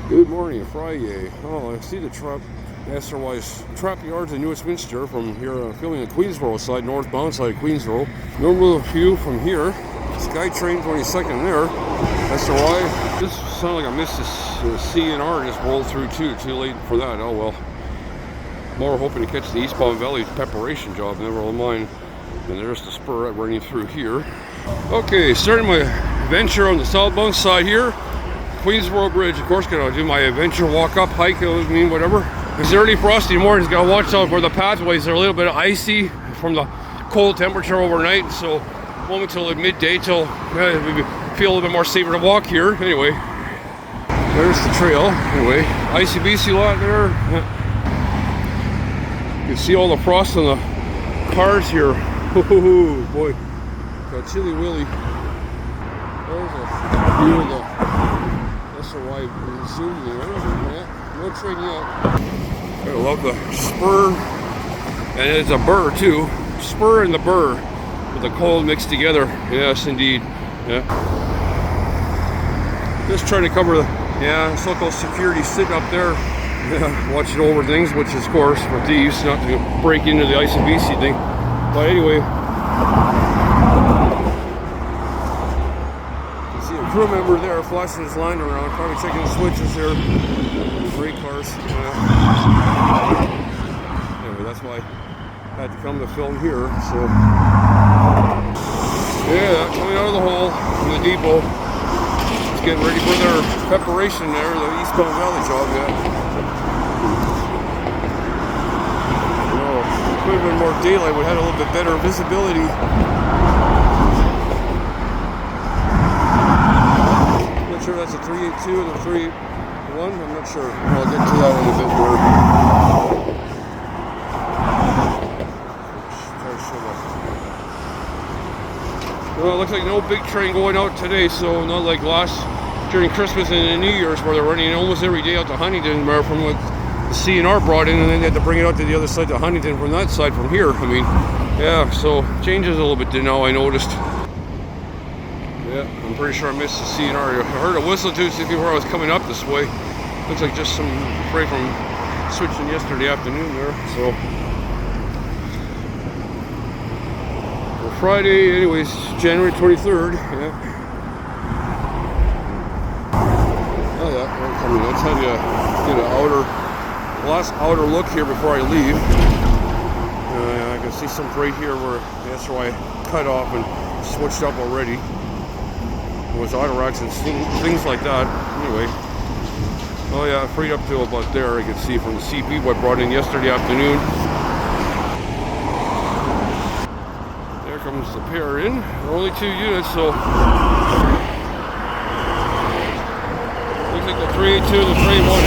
Good morning, Friday. Oh, I see the SRY's trap yards in Westminster from here, filming the Queensboro side, northbound side of Queensboro. Normal view from here. Skyttain 22nd there. SRY. This sounded like I missed this CNR just rolled through too. Too late for that. Oh well. More hoping to catch the eastbound valley preparation job. Never mind. And there's the spur running through here. Okay, starting my adventure on the southbound side here. Queensboro Bridge, of course, gonna do my adventure walk up, hike, whatever. It's early frosty mornings, gotta watch out for the pathways. They're a little bit icy from the cold temperature overnight, so moment till midday till we feel a little bit more safer to walk here. Anyway, there's the trail. Anyway, icy BC lot there. You can see all the frost on the cars here. Oh boy, got chilly willy. There's a view of the SRY zoom there. No train yet. I love the spur, and it's a burr too. Spur and the burr with the cold mixed together. Yes, indeed. Yeah. Just trying to cover the so-called security sitting up there, watching over things, which is of course for thieves not to break into the icy BC thing. But anyway. Crew member there flashing his line around, probably checking the switches there. Great cars. Anyway, that's why I had to come to film here. So, yeah, coming out of the hole from the depot. Just getting ready for their preparation there, the eastbound valley job. Yeah. You know, could have been more daylight. We had a little bit better visibility. Sure that's a 382 and a 381. I'm not sure. I'll get to that in a bit more. Well, it looks like no big train going out today, so not like during Christmas and New Year's where they're running almost every day out to Huntington from what the CNR brought in, and then they had to bring it out to the other side to Huntington from that side from here. I mean, yeah, so changes a little bit now, I noticed. Yeah, I'm pretty sure I missed the CNR. I heard a whistle too before I was coming up this way. Looks like just some freight from switching yesterday afternoon there. So for Friday, anyways, January 23rd. Yeah. Oh yeah, they're coming. Let's have you get an last outer look here before I leave. I can see some freight here where the SRY cut off and switched up already. Was auto racks and things like that. Anyway, oh yeah, freight up to about there. I could see from the CP what brought in yesterday afternoon. There comes the pair in. Only 2 units, so looks like the 382 and the 381.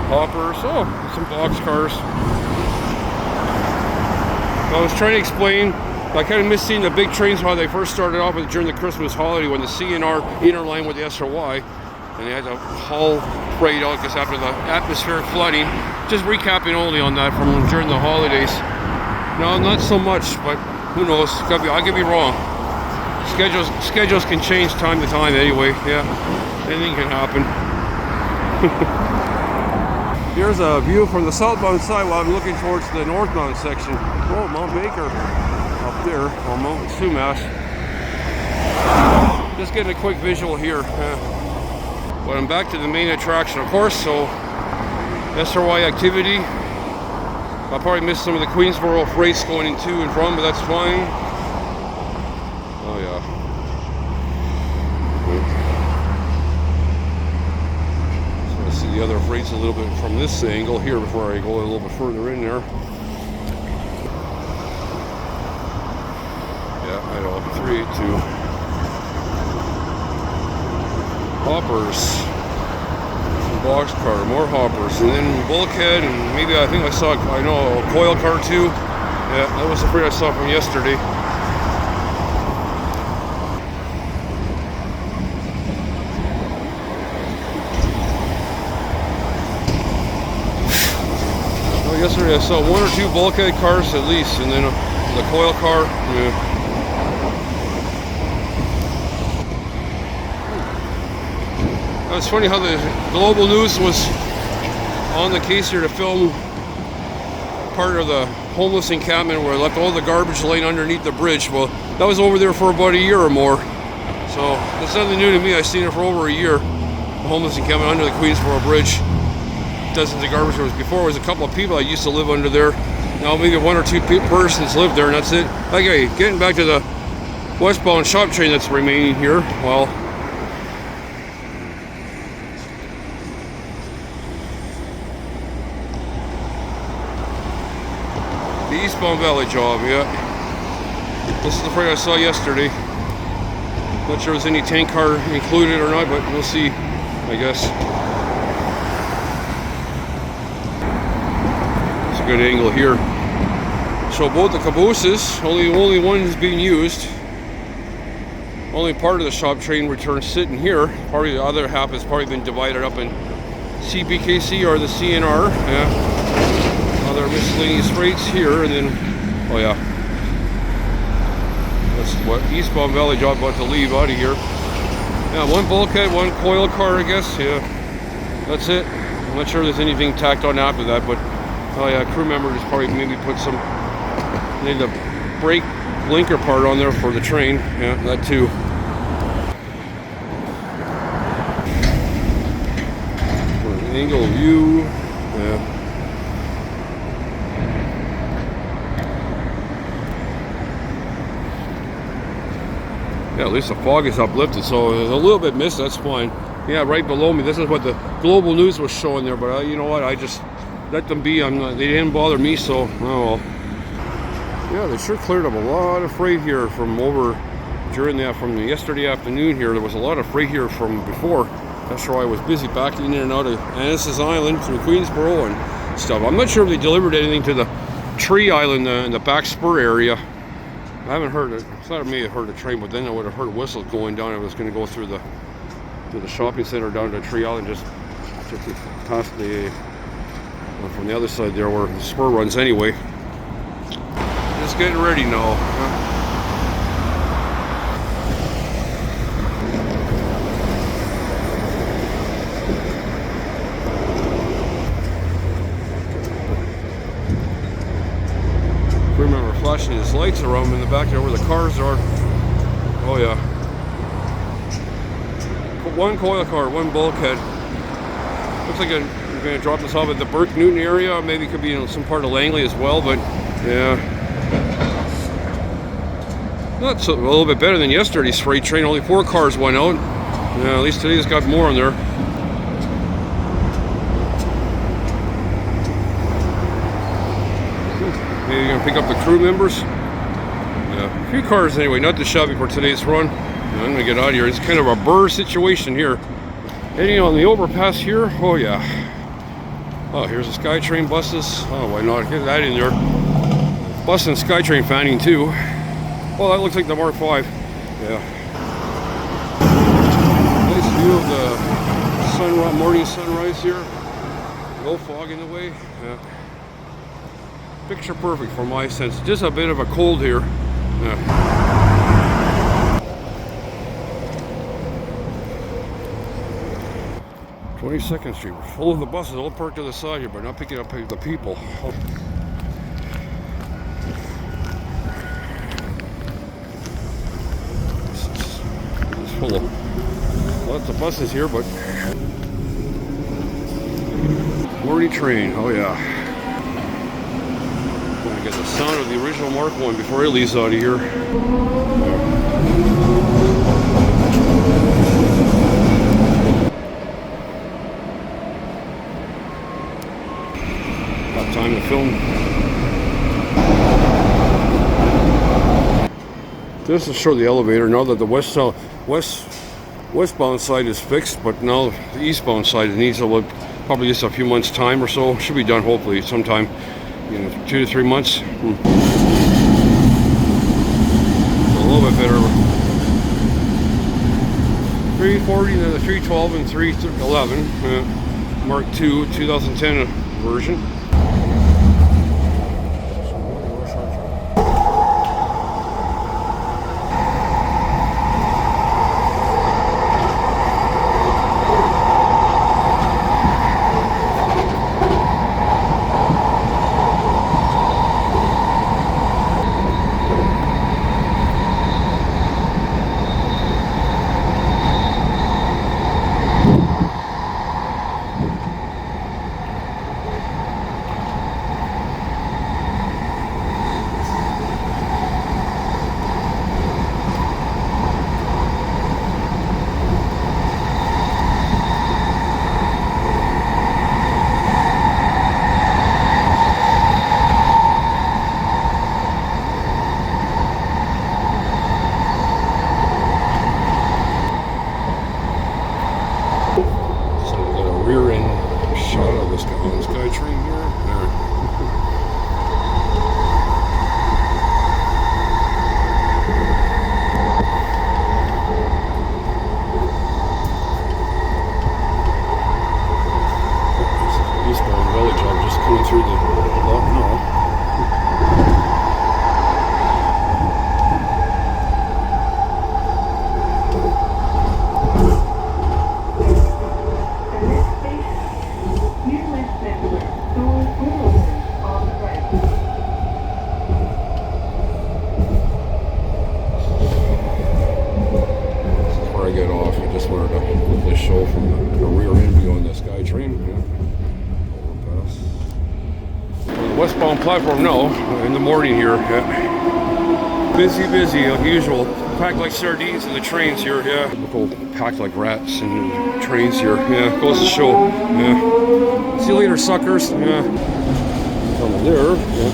Hoppers. Oh, some box cars. I was trying to explain, I kind of missed seeing the big trains how they first started off during the Christmas holiday when the CNR interlined with the SRY, and they had to haul freight out because after the atmospheric flooding. Just recapping only on that from during the holidays. No, not so much, but who knows? I could be wrong. Schedules can change time to time anyway. Yeah, anything can happen. Here's a view from the southbound side while I'm looking towards the northbound section. Oh, Mount Baker up there, or Mount Sumas. Just getting a quick visual here. But I'm back to the main attraction, of course, so SRY activity. I'll probably miss some of the Queensboro freights going in to and from, but that's fine. Oh yeah. The other freights a little bit from this angle here before I go a little bit further in there. Yeah, I know, 382. Hoppers. Boxcar, more hoppers, and then bulkhead, and maybe I think I saw, a coil car too. Yeah, that was the freight I saw from yesterday. Yesterday I saw 1 or 2 bulkhead cars at least, and then the coil car. Yeah. It's funny how the Global News was on the case here to film part of the homeless encampment where I left all the garbage laying underneath the bridge. Well, that was over there for about a year or more. So it's nothing new to me. I've seen it for over a year. The homeless encampment under the Queensboro Bridge. Dozens of garbage cans. Before it was a couple of people that used to live under there. Now maybe one or two persons live there and that's it. Okay, getting back to the westbound shop train that's remaining here. Well, the eastbound valley job, yeah. This is the freight I saw yesterday. Not sure if there's any tank car included or not, but we'll see, I guess. It's a good angle here. So both the cabooses, only one is being used. Only part of the shop train return sitting here. Probably the other half has probably been divided up in CBKC or the CNR. Yeah. Other miscellaneous freights here, and then, oh yeah, that's what eastbound valley job about to leave out of here. Yeah, one bulkhead, one coil car, I guess. Yeah, that's it. I'm not sure if there's anything tacked on after that, but oh yeah, crew member just probably maybe put some, need the brake blinker part on there for the train. Yeah, that too. For an angle view. Yeah. Yeah, at least the fog is uplifted, so there's a little bit mist, that's fine. Yeah, right below me, this is what the Global News was showing there, but you know what, I just let them be. They didn't bother me, so, oh well. Yeah, they sure cleared up a lot of freight here from over from yesterday afternoon here. There was a lot of freight here from before. That's why I was busy backing in and out of Anacis Island through Queensboro and stuff. I'm not sure if they delivered anything to the Tree Island in the back spur area. I haven't heard it. I thought I may have heard a train, but then I would have heard whistles going down. I was going to go through the shopping center down to Tree Island, just past the from the other side there where the spur runs anyway. Just getting ready now. Remember flashing his lights around in the back there where the cars are. Oh yeah. One coil car, one bulkhead. Looks like I'm going to drop this off at the Burke Newton area. Maybe it could be in some part of Langley as well, but yeah. That's a little bit better than yesterday's freight train. Only 4 cars went out. Yeah, at least today's got more on there. Maybe you're going to pick up the crew members. Yeah, a few cars anyway, not too shabby for today's run. Yeah, I'm going to get out of here. It's kind of a burr situation here. Heading on the overpass here. Oh yeah. Oh, here's the SkyTrain buses. Oh, why not? Get that in there. Bus and SkyTrain fanning too. Well, that looks like the Mark 5. Yeah. Nice view of the morning sunrise here. No fog in the way. Yeah. Picture perfect for my sense. Just a bit of a cold here. Yeah. 22nd Street. We're full of the buses all parked to the side here, but not picking up the people. It's full of lots of buses here, but morning train. Oh yeah. Gonna get the sound of the original Mark 1 before it leaves out of here. Got time to film. This is show the elevator now that the westbound side is fixed, but now the eastbound side needs probably just a few months time or so. Should be done hopefully sometime in 2 to 3 months. A little bit better. 340, then the 312 and 311 Mark II 2010 version. I get off, I just wanted to quickly show from the rear end view on the SkyTrain. Yeah. Overpass. On the westbound platform now, in the morning here. Yeah. Busy like usual. Packed like sardines in the trains here. Yeah. People packed like rats in the trains here. Yeah. Goes to show. Yeah. See you later, suckers. Yeah. Coming there. Yeah.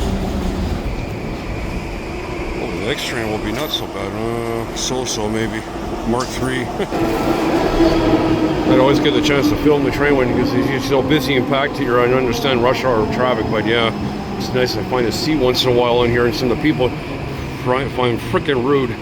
The next train will be not so bad. So maybe. Mark 3. I'd always get the chance to film the train when because it's so busy and packed here. I understand rush hour traffic, but yeah, it's nice to find a seat once in a while in here, and some of the people find freaking rude.